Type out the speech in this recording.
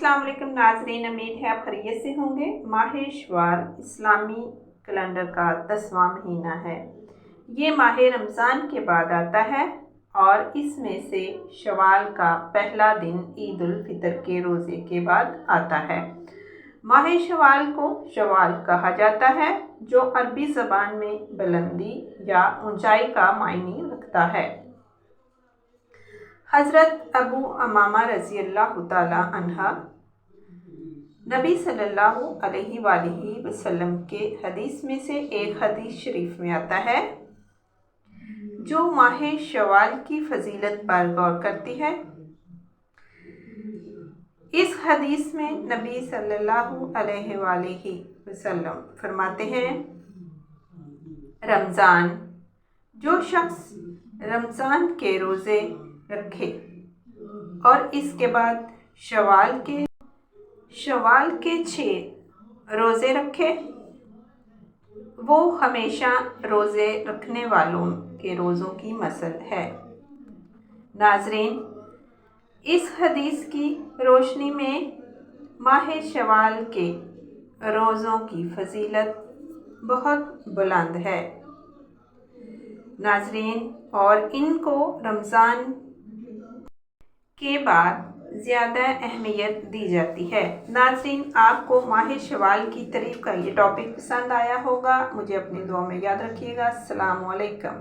अस्सलाम वालेकुम नाज़रीन, उम्मीद है आप खैरियत से होंगे। माह शव्वाल इस्लामी कैलेंडर का 10वां महीना है। ये माह रमज़ान के बाद आता है और इसमें से शव्वाल का पहला दिन ईद उल फितर के रोज़े के बाद आता है। माह शव्वाल को शव्वाल कहा जाता है, जो अरबी ज़बान में बुलंदी या ऊंचाई का मायने रखता है। हज़रत अबू अमामा रज़ी अल्लाह ताला अन्हा नबी सल्लल्लाहु अलैहि वसल्लम के हदीस में से एक हदीस शरीफ में आता है, जो माह शव्वाल की फजीलत पर गौर करती है। इस हदीस में नबी सल्लल्लाहु अलैहि वसल्लम फरमाते हैं, रमज़ान, जो शख्स रमज़ान के रोज़े रखे और इसके बाद शव्वाल के 6 रोज़े रखे, वो हमेशा रोज़े रखने वालों के रोज़ों की मसल है। नाज़रीन, इस हदीस की रोशनी में माह शव्वाल के रोज़ों की फजीलत बहुत बुलंद है नाज़रीन, और इनको रमज़ान के बाद ज़्यादा अहमियत दी जाती है। नाज़रीन, आपको माह शव्वाल की तारीफ़ का ये टॉपिक पसंद आया होगा। मुझे अपनी दुआ में याद रखिएगा। अस्सलामु अलैकुम।